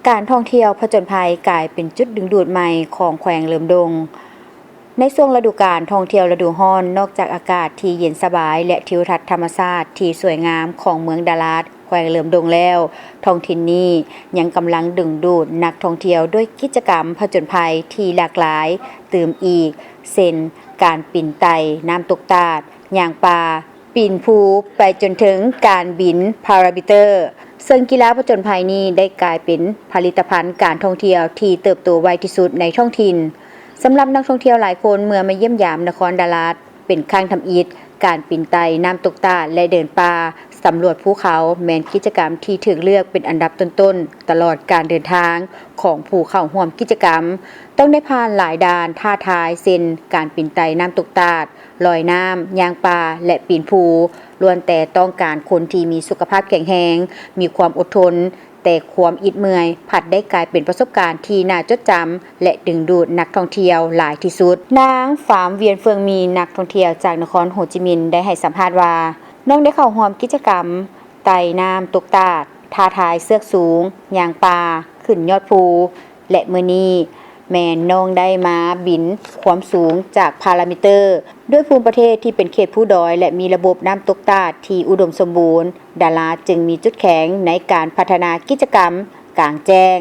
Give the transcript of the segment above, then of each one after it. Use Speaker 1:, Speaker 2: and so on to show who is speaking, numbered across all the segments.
Speaker 1: การท่องเที่ยวผจญภัยกลายเป็นจุดดึงดูดใหม่ของแขวงเหลิมดงในช่วงฤดูกาลท่องเที่ยวฤดูร้อนนอกจากอากาศที่เย็นสบายและทิวทัศน์ธรรมชาติที่สวยงามของเมืองดาราดแขวงเหลิมดงแล้วท้องถิ่นนี้ยังกำลังดึงดูดนักท่องเที่ยวด้วยกิจกรรมผจญภัยที่หลากหลายเติมอีกเช่นการปีนไต่น้ำตกตาดย่างป่าปีนภูไปจนถึงการบินพาราบิเตอร์ซึ่งกีฬาผจญภัยนี้ได้กลายเป็นผลิตภัณฑ์การท่องเที่ยวที่เติบโตไวที่สุดในท้องถิ่นสำหรับนักท่องเที่ยวหลายคนเมื่อมาเยี่ยมยามนครดาราดเป็นครั้งทำอิฐการปีนไต่น้ำตกตาดและเดินป่าสำรวจภูเขาแม้นกิจกรรมที่ถูกเลือกเป็นอันดับต้นๆตลอดการเดินทางของผู้เข้าร่วมกิจกรรมต้องได้ผ่านหลายด่านท้าทายเช่นการปีนไต่น้ำตกตาดลอยน้ำย่างป่าและปีนภูล้วนแต่ต้องการคนที่มีสุขภาพแข็งแรงมีความอดทนแต่ความอิดเมื่อยผัดได้กลายเป็นประสบการณ์ที่น่าจดจำและดึงดูดนักท่องเที่ยวหลายที่สุดนางฝามเวียนเฟืองมีนักท่องเที่ยวจากนครโฮจิมินห์ได้ให้สัมภาษณ์ว่าน้องได้เข้าร่วมกิจกรรมไต่น้ำตกตาดท้าทายเสือกสูงย่างป่าขึ้นยอดภูและมื้อนี้แม่น้องได้มาบินความสูงจากพารามิเตอร์ด้วยภูมิประเทศที่เป็นเขตภูดอยและมีระบบน้ำตกตาดที่อุดมสมบูรณ์ดาราจึงมีจุดแข็งในการพัฒนากิจกรรมกลางแจ้ง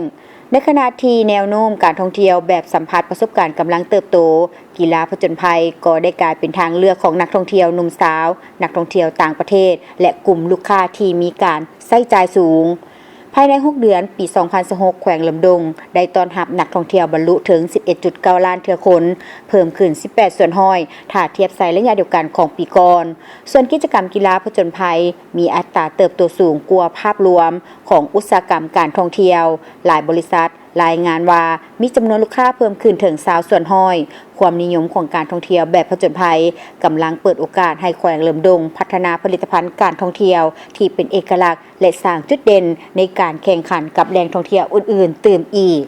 Speaker 1: ในขณะที่แนวโน้มการท่องเที่ยวแบบสัมผัสประสบการณ์กำลังเติบโตกีฬาผจญภัยก็ได้กลายเป็นทางเลือกของนักท่องเที่ยวหนุ่มสาวนักท่องเที่ยวต่างประเทศและกลุ่มลูกค้าที่มีการใช้จ่ายสูงภายใน6เดือนปี 2026 แขวงเหลิมดงได้ต้อนรับนักท่องเที่ยวบรรลุถึง 11.9 ล้านเทื่อคนเพิ่มขึ้น 18 ส่วนห้อยถ้าเทียบใส่ระยะเดียวกันของปีก่อนส่วนกิจกรรมกีฬาผจญภัยมีอัตราเติบโตสูงกว่าภาพรวมของอุตสาหกรรมการท่องเที่ยวหลายบริษัทรายงานว่ามีจำนวนลูกค้าเพิ่มขึ้นถึง20ส่วนห้อยความนิยมของการท่องเที่ยวแบบผจญภัยกำลังเปิดโอกาสให้แขวงเหลิมดงพัฒนาผลิตภัณฑ์การท่องเที่ยวที่เป็นเอกลักษณ์และสร้างจุดเด่นในการแข่งขันกับแหล่งท่องเที่ยวอื่นๆเติมอีก